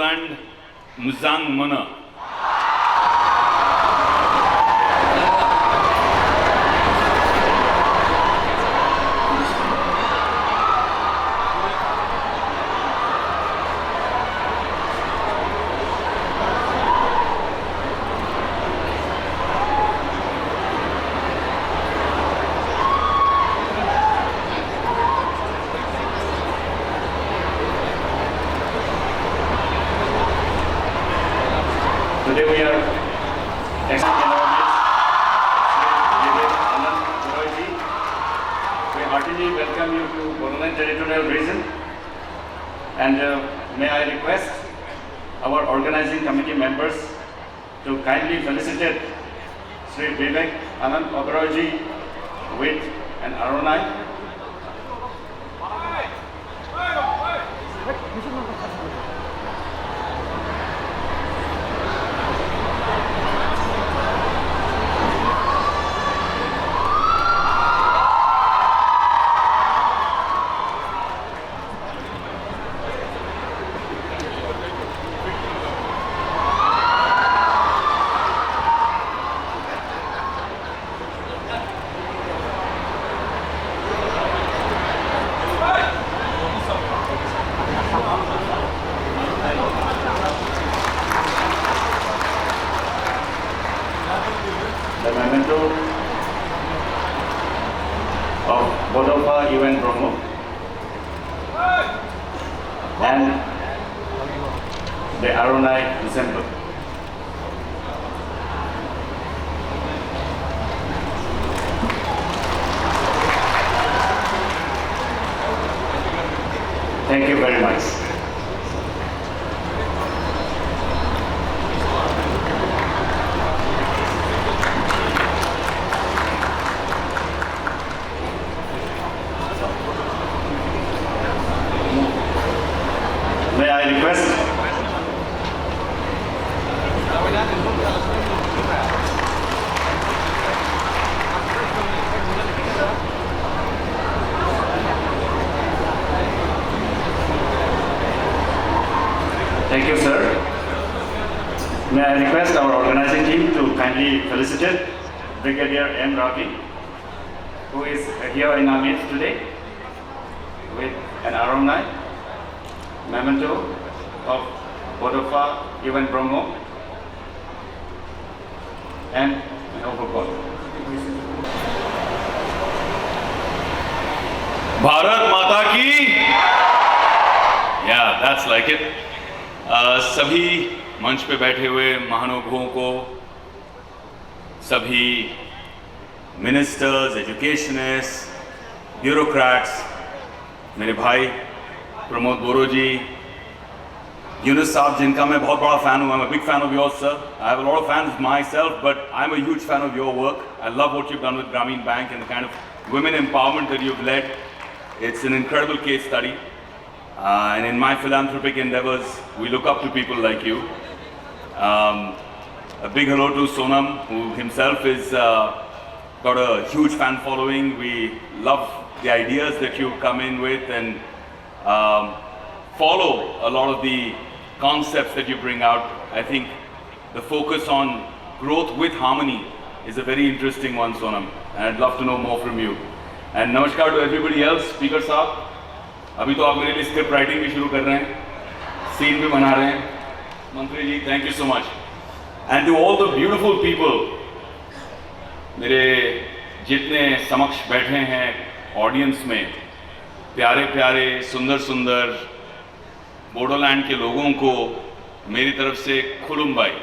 Bodoland Muzang Mana. Today we are accepting in our midst Sri David Anand Goroiji. We heartily welcome you to Bodoland Territorial Region, and may I request our organizing committee members to kindly felicitate Sri Vivek Anand Goroiji with an Arunai. The memento of Bodofa UN Bromo and the Arunai December. Thank you very much. May I request Thank you, sir. May I request our organizing team to kindly felicitate Brigadier M. Ravi, who is here in our midst today with an alumni memento of Bodofa UN Bromo and an overcall. Bharat माता की, yeah, that's like it. सभी मंच पे बैठे हुए महानुभावों को, सभी ministers, educationist, bureaucrats, मेरे भाई प्रमोद बोरो जी, यूनुस साहब जिनका मैं बहुत बड़ा फैन हूँ. I'm a big fan of yours, sir. I have a lot of fans myself, but I'm a huge fan of your work. I love what you've done with Grameen Bank and the kind of women empowerment that you've led. It's an incredible case study. And in my philanthropic endeavors, we look up to people like you. A big hello to Sonam, who himself is got a huge fan following. We love the ideas that you come in with and follow a lot of the concepts that you bring out. I think the focus on growth with harmony is a very interesting one, Sonam, and I'd love to know more from you. And namaskar to everybody else. Speaker साहब, अभी तो आप मेरे लिए script writing भी शुरू कर रहे हैं, सीन भी बना रहे हैं. मंत्री ji, thank you so much. And to all the beautiful people, मेरे जितने समक्ष बैठे हैं ऑडियंस में, प्यारे प्यारे सुंदर सुंदर बोडोलैंड के लोगों को मेरी तरफ से खुलुम भाई.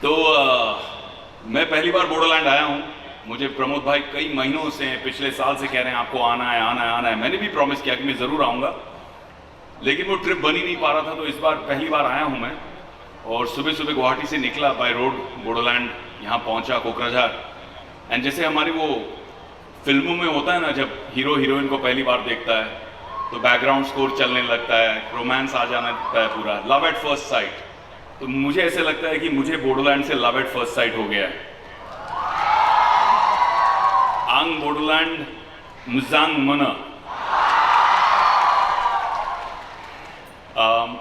तो मैं पहली बार बोडोलैंड आया हूँ. मुझे प्रमोद भाई कई महीनों से, पिछले साल से कह रहे हैं आपको आना है आना है आना है. मैंने भी प्रॉमिस किया कि मैं ज़रूर आऊँगा, लेकिन वो ट्रिप बन ही नहीं पा रहा था. तो इस बार पहली बार आया हूँ मैं, और सुबह सुबह गुवाहाटी से निकला बाय रोड बोडोलैंड, यहाँ पहुँचा कोकराझार. एंड जैसे हमारी वो फिल्मों में होता है ना, जब हीरो हीरोइन को पहली बार देखता है तो बैकग्राउंड स्कोर चलने लगता है, रोमांस आ जाना लगता है, पूरा लव एट फर्स्ट साइट. तो मुझे ऐसे लगता है कि मुझे बोडोलैंड से लव एट फर्स्ट साइट हो गया है. आंग बोडोलैंड मुजांग मना.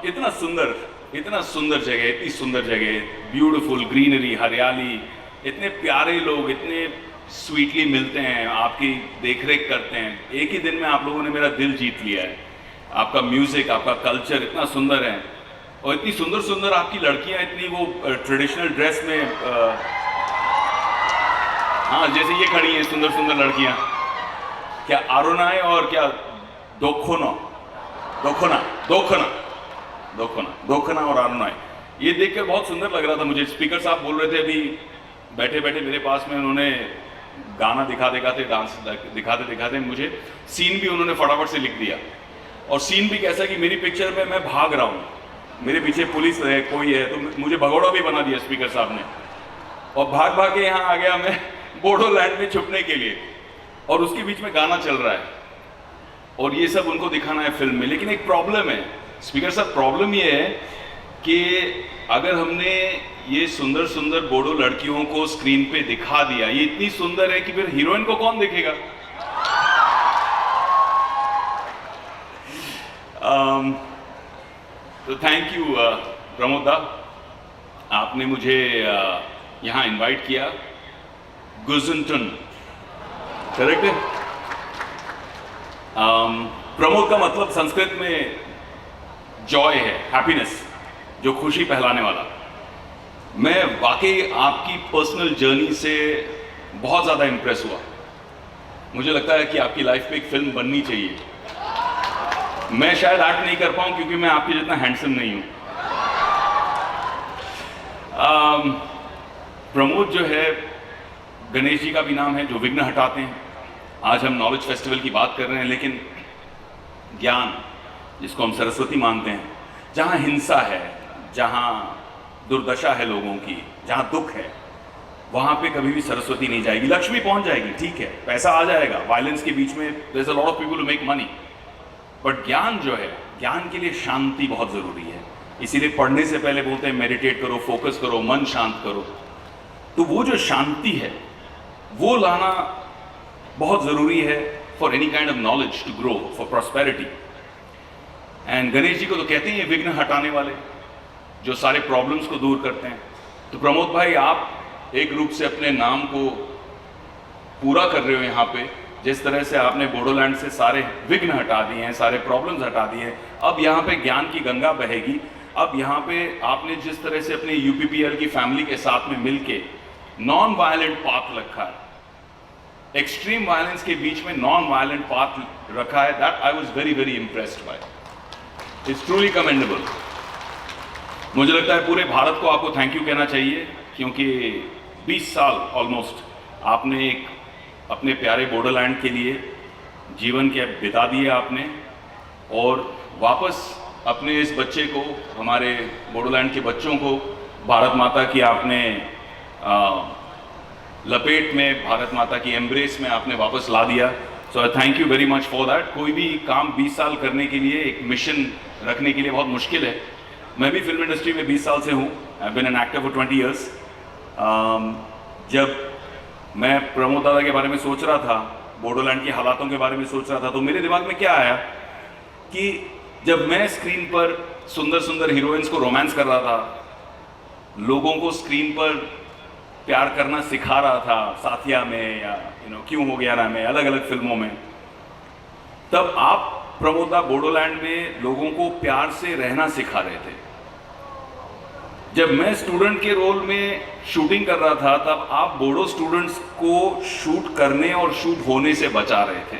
इतना सुंदर जगह, इतनी सुंदर जगह, ब्यूटीफुल ग्रीनरी, हरियाली, इतने प्यारे लोग, इतने स्वीटली मिलते हैं, आपकी देखरेख करते हैं। एक ही दिन में आप लोगों ने मेरा दिल जीत लिया है। आपका म्यूजिक, आपका कल्चर इतना सुंदर है, और इतनी सुंदर सुंदर आपकी लड़कियां, इतनी वो ट्रेडिशनल ड्रेस में हाँ, जैसे ये खड़ी हैं सुंदर सुंदर लड़कियां, क्या आरोनाए और क्या दोखोना और आरोनाए, ये देखकर बहुत सुंदर लग रहा था मुझे। स्पीकर साहब बोल रहे थे अभी बैठे बैठे मेरे पास में, उन्होंने गाना दिखाते डांस दिखाते मुझे सीन भी उन्होंने फटाफट से लिख दिया। और सीन भी कैसा कि मेरी पिक्चर में मैं भाग रहा हूँ, मेरे पीछे पुलिस है, कोई है, तो मुझे भगोड़ा भी बना दिया स्पीकर साहब ने, और भाग भाग के यहाँ आ गया मैं बोडोलैंड में छुपने के लिए, और उसके बीच में गाना चल रहा है, और ये सब उनको दिखाना है फिल्म में। लेकिन एक प्रॉब्लम है स्पीकर साहब, प्रॉब्लम ये है कि अगर हमने ये सुंदर सुंदर बोडो लड़कियों को स्क्रीन पे दिखा दिया, ये इतनी सुंदर है कि फिर हीरोइन को कौन देखेगा? तो थैंक यू प्रमोद दा, आपने मुझे यहाँ इनवाइट किया। गुजनटन, करेक्ट है? प्रमोद का मतलब संस्कृत में जॉय है, हैप्पीनेस, जो खुशी फैलाने वाला। मैं वाकई आपकी पर्सनल जर्नी से बहुत ज़्यादा इंप्रेस हुआ। मुझे लगता है कि आपकी लाइफ में एक फिल्म बननी चाहिए। मैं शायद एक्ट नहीं कर पाऊँ क्योंकि मैं आपके जितना हैंडसम नहीं हूँ। प्रमोद जो है, गणेश जी का भी नाम है जो विघ्न हटाते हैं। आज हम नॉलेज फेस्टिवल की बात कर रहे हैं, लेकिन ज्ञान, जिसको हम सरस्वती मानते हैं, जहाँ हिंसा है, जहाँ दुर्दशा है लोगों की, जहाँ दुख है, वहाँ पे कभी भी सरस्वती नहीं जाएगी। लक्ष्मी पहुँच जाएगी, ठीक है, पैसा आ जाएगा, वायलेंस के बीच में there is a lot of people who make money, but ज्ञान जो है, ज्ञान के लिए शांति बहुत ज़रूरी है। इसीलिए पढ़ने से पहले बोलते हैं मेडिटेट करो, फोकस करो, मन शांत करो। तो वो जो शांति है वो लाना बहुत ज़रूरी है for any kind of knowledge to grow, for prosperity. And Ganesh ji को तो कहते हैं विघ्न हटाने वाले, जो सारे प्रॉब्लम्स को दूर करते हैं। तो प्रमोद भाई, आप एक रूप से अपने नाम को पूरा कर रहे हो यहाँ पे। जिस तरह से आपने बोडोलैंड से सारे विघ्न हटा दिए हैं, सारे प्रॉब्लम्स हटा दिए हैं, अब यहाँ पे ज्ञान की गंगा बहेगी। अब यहाँ पे आपने जिस तरह से अपने यूपीपीएल की फैमिली के साथ में मिलके नॉन वायलेंट पाथ रखा है, एक्सट्रीम वायलेंस के बीच में नॉन वायलेंट पाथ रखा है, that I was very very impressed by. It's truly commendable. मुझे लगता है पूरे भारत को आपको थैंक यू कहना चाहिए, क्योंकि 20 साल ऑलमोस्ट आपने एक अपने प्यारे बोडोलैंड के लिए जीवन के बिता दिए आपने, और वापस अपने इस बच्चे को, हमारे बोडोलैंड के बच्चों को भारत माता की आपने लपेट में, भारत माता की एम्ब्रेस में आपने वापस ला दिया। So I thank you very much for that. कोई भी काम 20 साल करने के लिए, एक मिशन रखने के लिए बहुत मुश्किल है। मैं भी फिल्म इंडस्ट्री में 20 साल से हूँ, I been an actor for 20 years. जब मैं प्रमोद दादा के बारे में सोच रहा था, बोडोलैंड की हालातों के बारे में सोच रहा था, तो मेरे दिमाग में क्या आया कि जब मैं स्क्रीन पर सुंदर सुंदर हीरोइंस को रोमांस कर रहा था, लोगों को स्क्रीन पर प्यार करना सिखा रहा था, साथिया में या क्यों हो गया ना में, अलग अलग फिल्मों में, तब आप प्रमोद दा बोडोलैंड में लोगों को प्यार से रहना सिखा रहे थे। जब मैं स्टूडेंट के रोल में शूटिंग कर रहा था, तब आप बोडो स्टूडेंट्स को शूट करने और शूट होने से बचा रहे थे।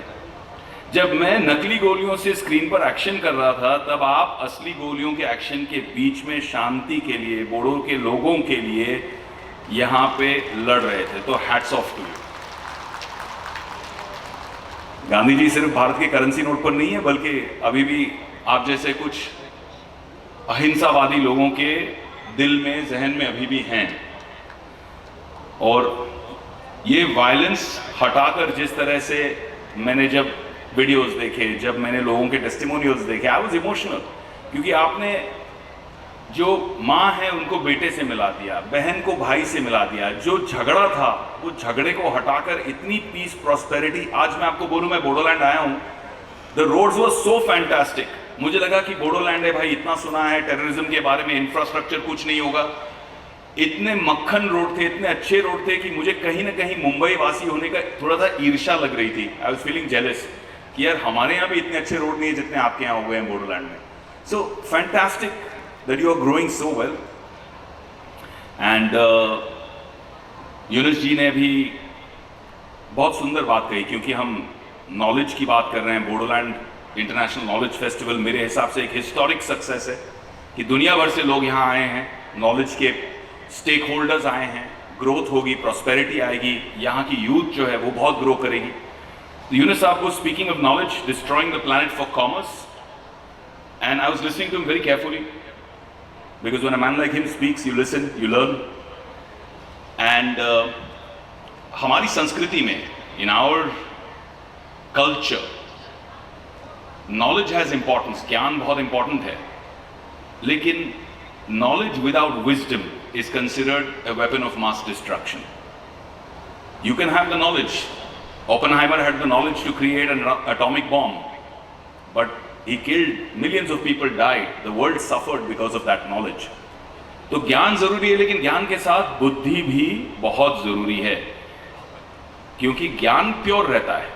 जब मैं नकली गोलियों से स्क्रीन पर एक्शन कर रहा था, तब आप असली गोलियों के एक्शन के बीच में शांति के लिए, बोडो के लोगों के लिए यहाँ पे लड़ रहे थे। तो hats off to you. Gandhi ji सिर्फ भारत के करेंसी नोट पर नहीं है, बल्कि अभी भी आप जैसे कुछ अहिंसावादी लोगों के दिल में, जहन में अभी भी हैं। और ये वायलेंस हटाकर जिस तरह से मैंने जब वीडियोस देखे, जब मैंने लोगों के टेस्टिमोनियल्स देखे, आई वाज इमोशनल, क्योंकि आपने जो माँ है उनको बेटे से मिला दिया, बहन को भाई से मिला दिया, जो झगड़ा था वो झगड़े को हटाकर इतनी पीस, प्रॉस्पेरिटी। आज मैं आपको बोलूँ, मैं बोडोलैंड आया हूँ, the roads were so fantastic, मुझे लगा कि बोडोलैंड है भाई, इतना सुना है टेररिज्म के बारे में, इंफ्रास्ट्रक्चर कुछ नहीं होगा। इतने मक्खन रोड थे, इतने अच्छे रोड थे कि मुझे कहीं ना कहीं मुंबई वासी होने का थोड़ा सा ईर्ष्या लग रही थी। आई वाज फीलिंग जेलस कि यार हमारे यहाँ भी इतने अच्छे रोड नहीं है जितने आपके यहाँ हो गए हैं बोडोलैंड में। So fantastic that you are growing so well. And Yunus ji ने भी बहुत सुंदर बात कही, क्योंकि हम नॉलेज की बात कर रहे हैं। बोडोलैंड इंटरनेशनल नॉलेज फेस्टिवल मेरे हिसाब से एक हिस्टोरिक सक्सेस है कि दुनिया भर से लोग यहाँ आए हैं, नॉलेज के स्टेक होल्डर्स आए हैं, ग्रोथ होगी, प्रॉस्पेरिटी आएगी, यहाँ की यूथ जो है वो बहुत ग्रो करेगी। यूनुस साहब को speaking of knowledge, destroying the planet for commerce, and I was listening to him very carefully because when a man like him speaks you listen, you learn. And हमारी संस्कृति में, in our culture, knowledge has importance, ज्ञान बहुत important है, लेकिन knowledge without wisdom is considered a weapon of mass destruction. You can have the knowledge. Oppenheimer had the knowledge to create an atomic bomb, but he killed millions of people, died. The world suffered because of that knowledge. तो ज्ञान जरूरी है, लेकिन ज्ञान के साथ बुद्धि भी बहुत जरूरी है, क्योंकि ज्ञान प्योर रहता है,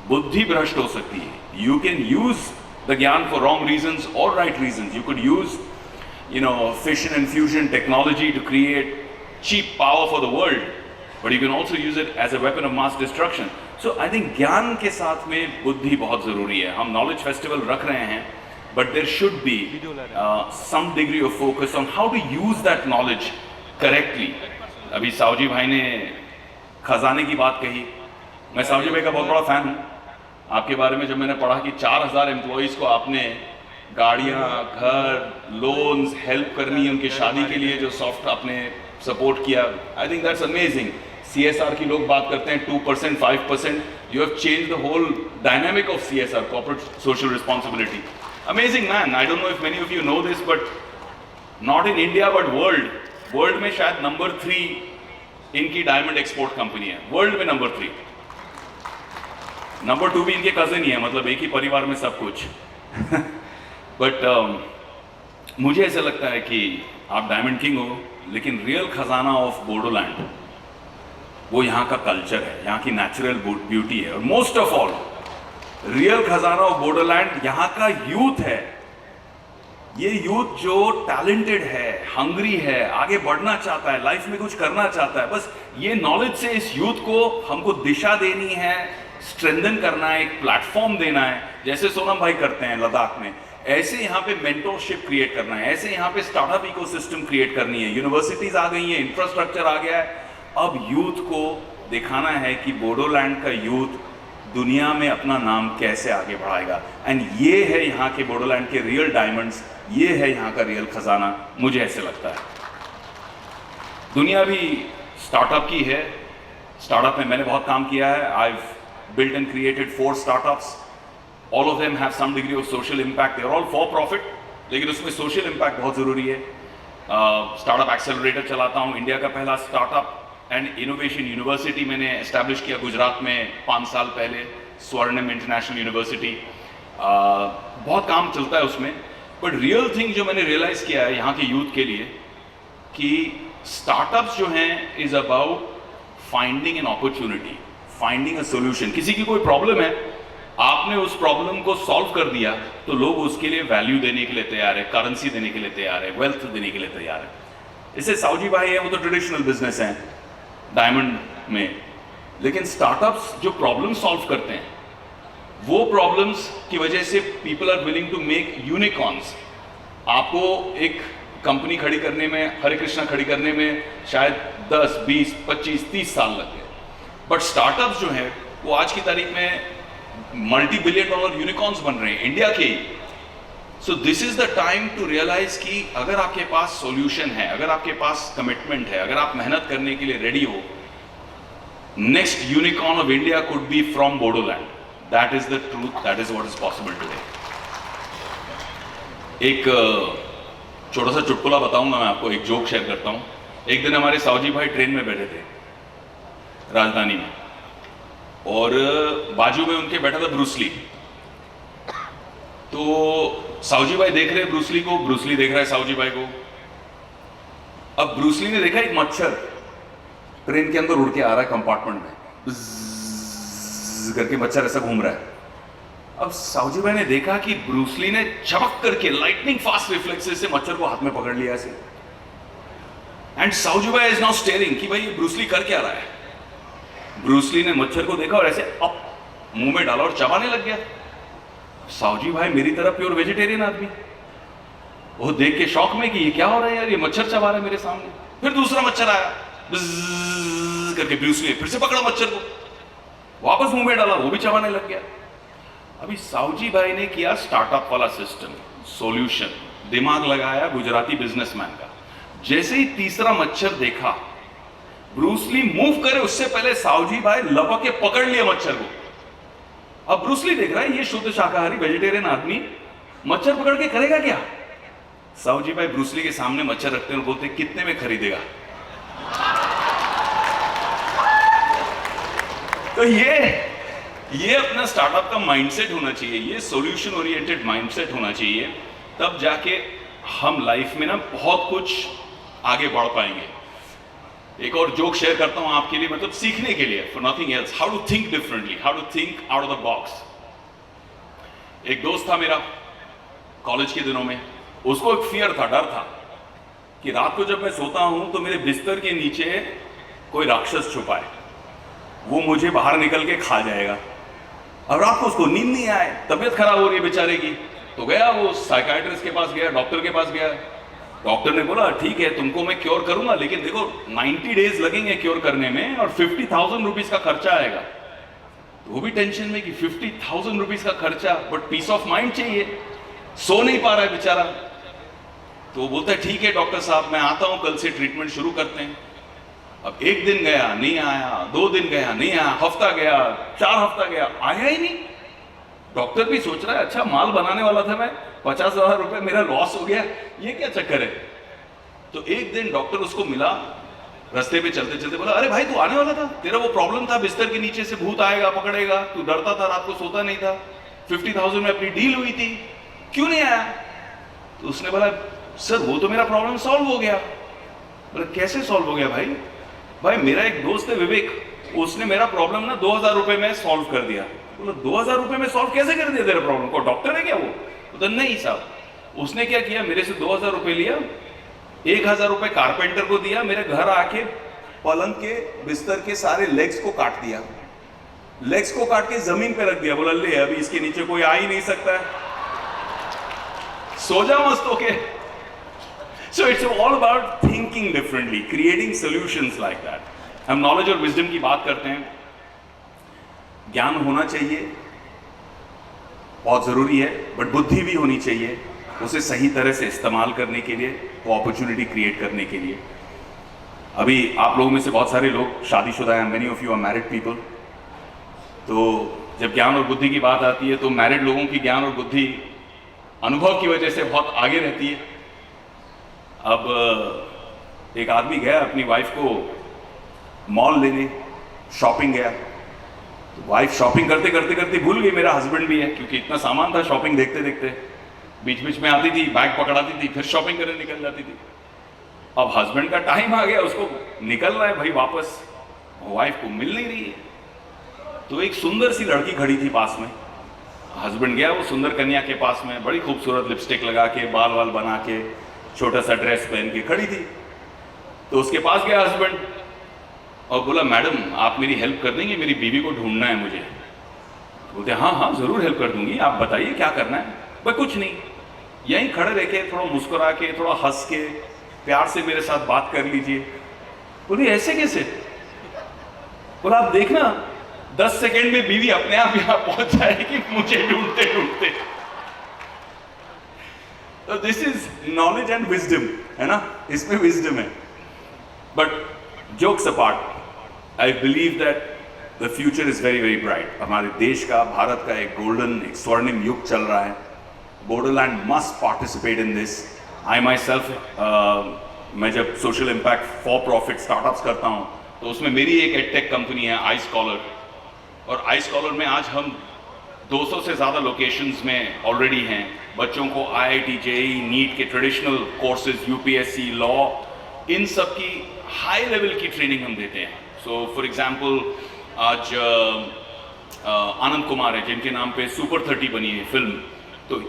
बुद्धि भ्रष्ट हो सकती है। You can use the ज्ञान for wrong reasons or right reasons. You could use fission and fusion technology to create cheap power for the world, but you can also use it as a weapon of mass destruction. So I think ज्ञान के साथ में बुद्धि बहुत ज़रूरी है। हम knowledge festival रख रहे हैं, but there should be some degree of focus on how to use that knowledge correctly. अभी सावजी भाई ने खजाने की बात कही, मैं सावजी भाई का बहुत बड़ा फैन हूँ। आपके बारे में जब मैंने पढ़ा कि 4000 एम्प्लॉयज़ को आपने गाड़ियाँ, घर, लोन्स, हेल्प करनी है उनकी शादी के लिए, जो सॉफ्ट आपने सपोर्ट किया, I think that's amazing. CSR की लोग बात करते हैं 2%, 5%, you have change the whole dynamic of CSR, corporate social responsibility. Amazing man. I don't know if many of you know this, but not in India but world में शायद number 3 इनकी diamond export company है, world में number 3। Number 2 भी इनके cousin ही है, मतलब एक ही परिवार में सब कुछ। बट मुझे ऐसा लगता है कि आप डायमंड किंग हो, लेकिन रियल खजाना ऑफ बोडोलैंड वो यहाँ का कल्चर है, यहाँ की नेचुरल ब्यूटी है, और मोस्ट ऑफ ऑल रियल खजाना ऑफ बोडोलैंड यहाँ का यूथ है। ये यूथ जो टैलेंटेड है, हंग्री है, आगे बढ़ना चाहता है, लाइफ में कुछ करना चाहता है, बस ये नॉलेज से इस यूथ को हमको दिशा देनी है, स्ट्रेंथन करना है, एक प्लेटफॉर्म देना है, जैसे सोनम भाई करते हैं लद्दाख में। ऐसे यहाँ पे मेंटरशिप क्रिएट करना है, ऐसे यहाँ पे स्टार्टअप इकोसिस्टम क्रिएट करनी है। यूनिवर्सिटीज आ गई हैं, इंफ्रास्ट्रक्चर आ गया है, अब यूथ को दिखाना है कि बोडोलैंड का यूथ दुनिया में अपना नाम कैसे आगे बढ़ाएगा। एंड ये है यहाँ के बोडोलैंड के रियल डायमंड्स, ये है यहाँ का रियल खजाना, मुझे ऐसे लगता है। दुनिया भी स्टार्टअप की है, स्टार्टअप में मैंने बहुत काम किया है। आई built and created 4 startups. All of them have some degree of social impact. They are all for profit, लेकिन उसमें social impact बहुत ज़रूरी है। स्टार्टअप एक्सेलरेटर चलाता हूँ, इंडिया का पहला स्टार्टअप एंड इनोवेशन यूनिवर्सिटी मैंने एस्टैब्लिश किया गुजरात में 5 साल पहले, स्वर्णम इंटरनेशनल यूनिवर्सिटी। बहुत काम चलता है उसमें, बट रियल थिंग जो मैंने रियलाइज़ किया है यहाँ के यूथ के लिए कि स्टार्टअप्स जो हैं is about finding an opportunity, finding a solution. किसी की कोई प्रॉब्लम है, आपने उस प्रॉब्लम को सॉल्व कर दिया तो लोग उसके लिए वैल्यू देने के लिए तैयार है, करेंसी देने के लिए तैयार है, वेल्थ देने के लिए तैयार है। जैसे सावजी भाई है, वो तो ट्रेडिशनल बिजनेस है डायमंड में, लेकिन स्टार्टअप्स जो प्रॉब्लम सॉल्व करते हैं, वो प्रॉब्लम्स की वजह से people are willing to make unicorns. आपको एक कंपनी खड़ी करने में, हरे कृष्णा खड़ी करने में शायद 10, 20, 25, 30 साल लग गए, बट स्टार्टअप्स जो हैं वो आज की तारीख में $multi-billion यूनिकॉर्न्स बन रहे हैं, इंडिया के ही। So this is the time to realise कि अगर आपके पास सॉल्यूशन है, अगर आपके पास कमिटमेंट है, अगर आप मेहनत करने के लिए रेडी हो, next unicorn of India could be from Bodoland. That is the truth, that is what is possible today. एक छोटा सा चुटकुला बताऊंगा मैं आपको, एक जोक शेयर करता हूं। एक दिन हमारे सावजी भाई ट्रेन में बैठे थे राजधानी में, और बाजू में उनके बैठा था ब्रूस ली। तो सावजी भाई देख रहे हैं ब्रूसली को, ब्रूसली देख रहा है सावजी भाई को। अब ब्रूसली ने देखा एक मच्छर ट्रेन के अंदर उड़ के आ रहा है कंपार्टमेंट में, करके मच्छर ऐसा घूम रहा है। अब सावजी भाई ने देखा कि ब्रूसली ने चमक करके लाइटनिंग फास्ट रिफ्लेक्सेस से मच्छर को हाथ में पकड़ लिया ऐसे। एंड सावजी भाई इज नाउ स्टेयरिंग कि भाई ये ब्रूसली कर क्या रहा है। ब्रूसली ने मच्छर को देखा और ऐसे अप मुंह में डाला और चबाने लग गया। सावजी भाई मेरी तरह प्योर वेजिटेरियन आदमी, वो देख के शौक में कि ये क्या हो रहा है यार, ये मच्छर चबा रहा है मेरे सामने। फिर दूसरा मच्छर आया, बज़ करके ब्रूसली फिर से पकड़ा मच्छर को, वापस मुंह में डाला, वो भी चबाने लग गया। अभी सावजी भाई ने किया स्टार्टअप वाला सिस्टम, सॉल्यूशन, दिमाग लगाया गुजराती बिजनेसमैन का। जैसे ही तीसरा मच्छर देखा, ब्रूसली मूव करे उससे पहले सावजी भाई लपक के पकड़ लिया मच्छर को। अब ब्रूसली देख रहा है ये शुद्ध शाकाहारी वेजिटेरियन आदमी मच्छर पकड़ के करेगा क्या। सावजी भाई ब्रूसली के सामने मच्छर रखते हैं और बोलते कितने में खरीदेगा। तो ये अपना स्टार्टअप का माइंडसेट होना चाहिए, ये सॉल्यूशन ओरिएंटेड माइंडसेट होना चाहिए, तब जाके हम लाइफ में ना बहुत कुछ आगे बढ़ पाएंगे। एक और जोक शेयर करता हूं आपके लिए, मतलब सीखने के लिए, for nothing else, how to think differently, how to think out of the box. एक दोस्त था मेरा कॉलेज के दिनों में, उसको एक फियर था, डर था कि रात को जब मैं सोता हूं तो मेरे बिस्तर के नीचे कोई राक्षस छुपा है, वो मुझे बाहर निकल के खा जाएगा। अब रात को उसको नींद नहीं आए, तबीयत खराब हो रही है बेचारे की, तो गया वो साइकाइट्रिस्ट के पास गया, डॉक्टर के पास गया। डॉक्टर ने बोला ठीक है तुमको मैं क्योर करूंगा, लेकिन देखो 90 डेज लगेंगे क्योर करने में और 50,000 रुपीज का खर्चा आएगा। तो वो भी टेंशन में कि 50,000 रुपीज का खर्चा, बट पीस ऑफ माइंड चाहिए, सो नहीं पा रहा है बेचारा। तो वो बोलता है ठीक है डॉक्टर साहब मैं आता हूं, कल से ट्रीटमेंट शुरू करते हैं। अब एक दिन गया नहीं आया, 2 दिन गया नहीं आया, हफ्ता गया, 4 हफ्ता गया, आया ही नहीं। डॉक्टर भी सोच रहा है अच्छा माल बनाने वाला था मैं, 50,000 रुपए मेरा लॉस हो गया, ये क्या चक्कर है। तो एक दिन डॉक्टर उसको मिला रास्ते पे चलते चलते, बोला अरे भाई तू आने वाला था, तेरा वो प्रॉब्लम था बिस्तर के नीचे से भूत आएगा पकड़ेगा, तू डरता था, रात को सोता नहीं था, 50,000 में अपनी डील हुई थी, क्यों नहीं आया। तो उसने बोला सर वो तो मेरा प्रॉब्लम सॉल्व हो गया। बोला कैसे सॉल्व हो गया भाई। भाई मेरा एक दोस्त है विवेक, उसने मेरा प्रॉब्लम ना 2,000 रुपए में सॉल्व कर दिया। बोला 2,000 रुपए में सॉल्व कैसे कर दिया तेरा प्रॉब्लम को, डॉक्टर है क्या वो। तो नहीं साहब, उसने क्या किया, मेरे से 2,000 रुपए लिया, 1,000 रुपए कारपेंटर को दिया, मेरे घर आके पलंग के बिस्तर के सारे लेग्स को काट दिया, लेग्स को काट के जमीन पे रख दिया। बोला ले अभी इसके नीचे कोई आ ही नहीं सकता है, सो जा मस्त होके। So it's all about thinking differently, creating solutions like that. हम नॉलेज और विजडम की बात करते हैं, ज्ञान होना चाहिए, बहुत जरूरी है, बट बुद्धि भी होनी चाहिए उसे सही तरह से इस्तेमाल करने के लिए, वो अपॉर्चुनिटी क्रिएट करने के लिए। अभी आप लोगों में से बहुत सारे लोग शादीशुदा हैं, many of you are married people. तो जब ज्ञान और बुद्धि की बात आती है तो मैरिड लोगों की ज्ञान और बुद्धि अनुभव की वजह से बहुत आगे रहती है। अब एक आदमी गया अपनी वाइफ को मॉल लेने, शॉपिंग गया, तो वाइफ शॉपिंग करते करते करते भूल गई मेरा हस्बैंड भी है, क्योंकि इतना सामान था शॉपिंग देखते देखते, बीच बीच में आती थी, बैग पकड़ाती थी, फिर शॉपिंग करने निकल जाती थी। अब हस्बैंड का टाइम आ गया, उसको निकलना है भाई वापस, वाइफ को मिल नहीं रही है। तो एक सुंदर सी लड़की खड़ी थी पास में, हस्बैंड गया वो सुंदर कन्या के पास में, बड़ी खूबसूरत लिपस्टिक लगा के, बाल वाल बना के, छोटा सा ड्रेस पहन के खड़ी थी। तो उसके पास गया हस्बैंड और बोला मैडम आप मेरी हेल्प कर देंगे, मेरी बीवी को ढूंढना है मुझे। बोलते हाँ हाँ जरूर हेल्प कर दूंगी, आप बताइए क्या करना है। भाई कुछ नहीं, यहीं खड़े रह के थोड़ा मुस्कुरा के, थोड़ा हंस के, प्यार से मेरे साथ बात कर लीजिए। बोली ऐसे कैसे। बोला आप देखना 10 सेकेंड में बीवी अपने आप यहां पहुंच जाएगी मुझे ढूंढते ढूंढते। तो this is knowledge and wisdom, है ना, इसमें विजडम है। But jokes apart, I believe that the future is very very bright. हमारे देश का, भारत का एक गोल्डन, एक स्वर्णिम युग चल रहा है। Bodoland must participate in this. I my self, मैं जब social impact for profit startups करता हूँ तो उसमें मेरी एक एडटेक कंपनी है आई स्कॉलर, और आई स्कॉलर में आज हम 200 से ज़्यादा लोकेशंस में ऑलरेडी हैं। बच्चों को IIT, JEE, नीट के ट्रेडिशनल कोर्सेज, UPSC, लॉ, इन सब की हाई लेवल की ट्रेनिंग हम देते हैं। सो फॉर एग्जांपल आज आनंद कुमार है जिनके नाम पे सुपर 30 बनी है फिल्म, तो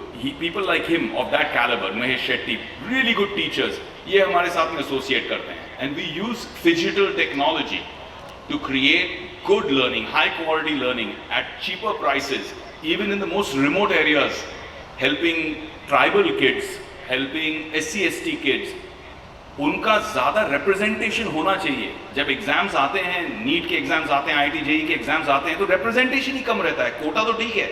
people like him of that calibre, Mahesh Shetty, really good teachers, ये हमारे साथ में एसोसिएट करते हैं। And we use digital technology to create good learning, high quality learning at cheaper prices, even in the most remote areas, helping tribal kids, helping SC/ST kids. उनका ज़्यादा representation होना चाहिए। जब एग्जाम्स आते हैं, नीट के एग्जाम्स आते हैं, IIT JEE के एग्जाम्स आते हैं, तो representation ही कम रहता है। कोटा तो ठीक है,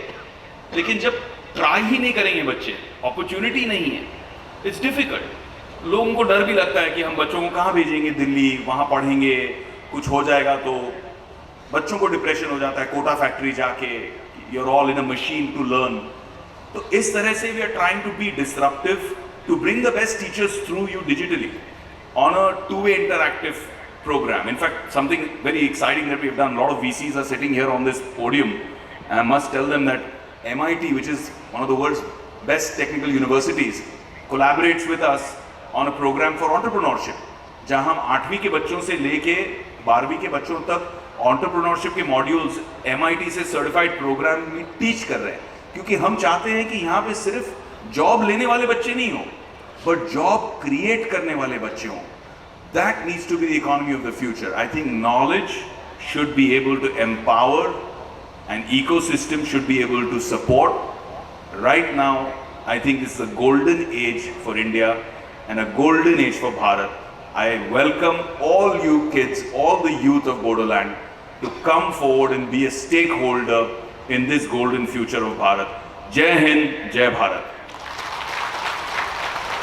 लेकिन जब ट्राई ही नहीं करेंगे बच्चे, अपॉर्चुनिटी नहीं है, इट्स डिफिकल्ट। लोगों को डर भी लगता है कि हम बच्चों को कहाँ भेजेंगे, दिल्ली, वहाँ पढ़ेंगे, कुछ हो जाएगा तो बच्चों को डिप्रेशन हो जाता है, कोटा फैक्ट्री जाके, you are all in a machine to learn. तो इस तरह से we are trying to be disruptive to bring the best teachers through you digitally on a two-way interactive program. In fact, something very exciting that we have done, a lot of VCs are sitting here on this podium, and I must tell them that MIT, which is one of the world's best technical universities, collaborates with us on a program for entrepreneurship, जहां हम 8वीं के बच्चों से लेके 12वीं के बच्चों तक एंटरप्रेन्योरशिप के मॉड्यूल्स MIT से सर्टिफाइड प्रोग्राम में टीच कर रहे हैं, क्योंकि हम चाहते हैं कि यहाँ पे सिर्फ जॉब लेने वाले बच्चे नहीं हो, बट जॉब क्रिएट करने वाले बच्चे हों। That needs to be the economy of the future. I think knowledge should be able to empower and ecosystem should be able to support. Right now I think this is a golden age for India and a golden age for Bharat. I welcome all you kids, all the youth of Bodoland to come forward and be a stakeholder in this golden future of Bharat. Jai Hind, Jai Bharat.